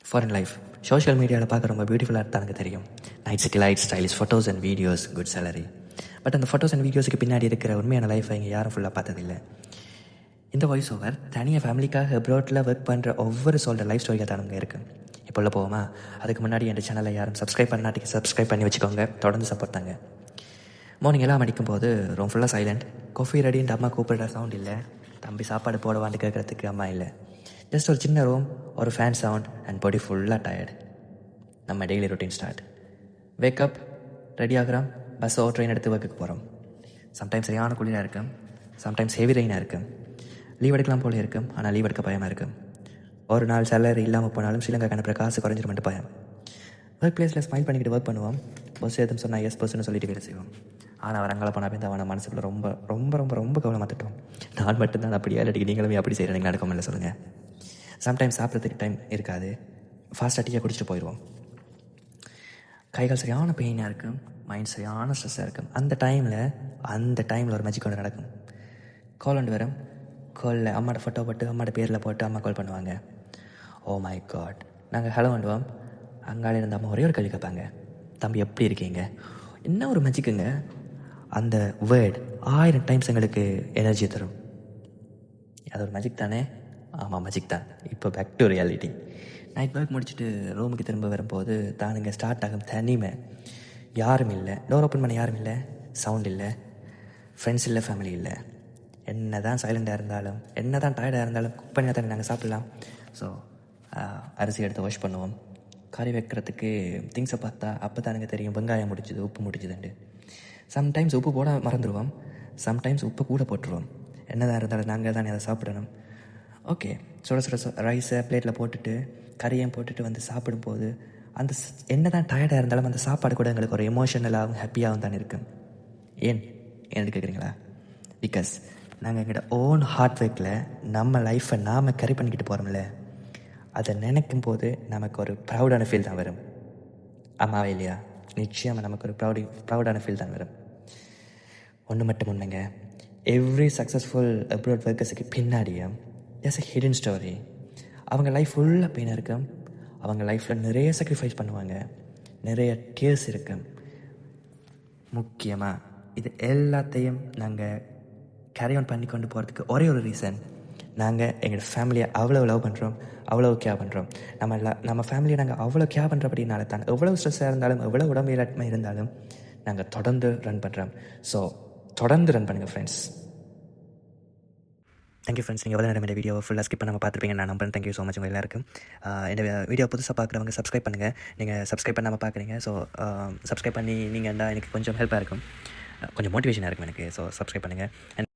Foreign life social மீடியாவில் பார்க்க ரொம்ப பியூட்டிஃபுல்லாக தான் எனக்கு தெரியும். Night city light, stylish photos and videos, good salary. But அந்த ஃபோட்டோஸ் அண்ட் வீடியோஸுக்கு பின்னாடி இருக்கிற உண்மையான லைஃப்பை இங்கே யாரும் ஃபுல்லாக பார்த்ததில்லை. இந்த வாய்ஸ் ஓவர் தனியாக ஃபேமிலிக்காக அப்ராட்டில் ஒர்க் பண்ணுற ஒவ்வொரு சொல்கிற லைஃப் ஸ்டோரியாக தான் நமக்கு இருக்குது. இப்போ உள்ள போவோமா? அதுக்கு முன்னாடி என் சேனலை யாரும் சப்ஸ்கிரைப் பண்ணாட்டிக்கு சப்ஸ்கிரைப் பண்ணி வச்சுக்கோங்க. தொடர்ந்து சப்போர்ட் தாங்க. மார்னிங் எல்லாம் அடிக்கும் போது ரொம்ப ஃபுல்லாக சைலண்ட். காஃபி ரெடின்ட்டு அம்மா கூப்பிடுற சவுண்ட் இல்லை. தம்பி சாப்பாடு போடுவான்னு கேட்குறதுக்கு அம்மா இல்லை. ஜஸ்ட் ஒரு சின்ன ரூம், ஒரு ஃபேன் சவுண்ட் அண்ட் பாடி ஃபுல்லாக டயர்டு. நம்ம daily routine start. Wake up, ready ஆகிறோம், பஸ்ஸோ ட்ரெயின் எடுத்து ஒர்க்குக்கு போகிறோம். சம்டைம்ஸ் சரியான குளிராக இருக்கும், சம்டைம்ஸ் ஹெவி ரெயினாக இருக்கும். லீவ் எடுக்கலாம் போல இருக்கும், ஆனால் லீவ் எடுக்க பயமாக இருக்கும். ஒரு நாள் சேலரி இல்லாமல் போனாலும் ஸ்ரீலங்கா அனுப்புகிற காசு குறைஞ்சிருமென்ட்டு பயம். ஒர்க் பிளேஸில் ஸ்மைல் பண்ணிக்கிட்டு ஒர்க் பண்ணுவோம். பஸ் எதுவும் சொன்னால் எஸ் பஸ்ன்னு சொல்லிட்டு வேலை செய்வோம். ஆனால் அவர் அங்கே போனால் அவனை மனசுக்குள்ள ரொம்ப ரொம்ப ரொம்ப ரொம்ப கவனமாக திட்டுவோம். நான் மட்டும்தான் அப்படியே இல்லாட்டி நீங்களுமே அப்படி செய்கிறேன், நீங்கள் நடக்கும் இல்லை சொல்லுங்கள். சம்டைம்ஸ் சாப்பிட்றதுக்கு டைம் இருக்காது, ஃபாஸ்ட்டாக டீயை குடிச்சிட்டு போயிடுவோம். கைகள் சரியான பெயினாக இருக்கும், மைண்ட் சரியான ஸ்ட்ரெஸ்ஸாக இருக்கும். அந்த டைமில் ஒரு மேஜிக் ஒன்று நடக்கும். கால் ஒன்று வரும். காலில் அம்மாவோட ஃபோட்டோ போட்டு அம்மாவோட பேரில் போட்டு அம்மா கால் பண்ணுவாங்க. Oh my God. நாங்கள் ஹலோ பண்ணுவோம். அங்காலே இருந்த அம்மா ஒரே ஒரு கேள்வி கேட்பாங்க, தம்பி எப்படி இருக்கீங்க? என்ன ஒரு மேஜிக்குங்க! அந்த வேர்ட் 1000 டைம்ஸ் எங்களுக்கு எனர்ஜி தரும். அது ஒரு மேஜிக் தானே? ஆமாம், மேஜிக் தான். இப்போ back to reality. Night work முடிச்சுட்டு ரூமுக்கு திரும்ப வரும்போது தானுங்க ஸ்டார்ட் ஆகும் தனிமை. யாரும் இல்லை, டோர் ஓப்பன் பண்ண யாரும் இல்லை, சவுண்ட் இல்லை, ஃப்ரெண்ட்ஸ் இல்லை, ஃபேமிலி இல்லை. என்ன தான் சைலண்டாக இருந்தாலும், என்ன தான் டயர்டாக இருந்தாலும் குக் பண்ணி தானே நாங்கள் சாப்பிட்லாம். ஸோ அரிசி எடுத்து வாஷ் பண்ணுவோம். கறி வைக்கிறதுக்கு திங்ஸை பார்த்தா அப்போ தானுங்க தெரியும் வெங்காயம் முடிச்சுது, உப்பு முடிச்சுதுண்டு. சம்டைம்ஸ் உப்பு போட மறந்துடுவோம், சம்டைம்ஸ் உப்பு கூட போட்டுருவோம். என்னதான் இருந்தாலும் நாங்கள் தானே அதை சாப்பிடணும். ஓகே, சுட சுட ரைஸை பிளேட்டில் போட்டுட்டு கறியையும் போட்டுட்டு வந்து சாப்பிடும்போது அந்த என்ன தான் டயர்டாக இருந்தாலும் அந்த சாப்பாடு கூட எங்களுக்கு ஒரு எமோஷனலாகவும் ஹாப்பியாகவும் தான் இருக்கும். ஏன் கேட்குறீங்களா? பிகாஸ் நாங்கள் எங்களோட ஓன் ஹார்ட் ஒர்க்கில் நம்ம லைஃப்பை நாம் கரி பண்ணிக்கிட்டு போகிறோம்ல, அதை நினைக்கும் போது நமக்கு ஒரு ப்ரௌடான ஃபீல் தான் வரும். ஆமாவா இல்லையா? நிச்சயமாக நமக்கு ஒரு ப்ரௌடான ஃபீல் தான் வரும். ஒன்று மட்டும் உண்மைங்க, எவ்ரி சக்ஸஸ்ஃபுல் அப்ராட் ஒர்க்கர்ஸுக்கு பின்னாடியும் எஸ் எ ஹிடன் ஸ்டோரி. அவங்க லைஃப் ஃபுல்லாக பெயினாக இருக்கும், அவங்க லைஃப்பில் நிறைய சாக்ரிஃபைஸ் பண்ணுவாங்க, நிறைய டியர்ஸ் இருக்கும். முக்கியமாக இது எல்லாத்தையும் நாங்கள் கேரி ஆன் பண்ணி கொண்டு போகிறதுக்கு ஒரே ஒரு ரீசன், நாங்கள் எங்களோட ஃபேமிலியை அவ்வளோ லவ் பண்ணுறோம், அவ்வளோ கேர் பண்ணுறோம். நம்ம ஃபேமிலியை நாங்கள் அவ்வளோ கேர் பண்ணுறபடினால தான் எவ்வளோ ஸ்ட்ரெஸ்ஸாக இருந்தாலும், எவ்வளோ உடம்பு இல்லாமல் இருந்தாலும் நாங்கள் தொடர்ந்து ரன் பண்ணுறோம். ஸோ தொடர்ந்து ரன் பண்ணுங்கள் ஃப்ரெண்ட்ஸ். Thank you friends. நீங்கள் எவ்வளோ நேரம் இந்த வீடியோ ஃபுல்லாக ஸ்கிப் பண்ணாமல் பார்த்துருப்பீங்க நான் நம்புறேன். தேங்க்யூ ஸோ மச் உங்கள் எல்லாருக்கும். இந்த வீடியோ புதுசாக பார்க்குறவங்க சப்ஸ்கிரைப் பண்ணுங்கள். நீங்கள் சப்ஸ்கிரைப் பண்ணாமல் பார்க்குறீங்க, ஸோ சப்ஸ்கிரைப் பண்ணி நீங்கள் எனக்கு கொஞ்சம் ஹெல்ப்பாக இருக்கும், கொஞ்சம் மோட்டிவேஷனாக இருக்கும் எனக்கு. ஸோ சப்ஸ்கிரைப் பண்ணுங்கள்.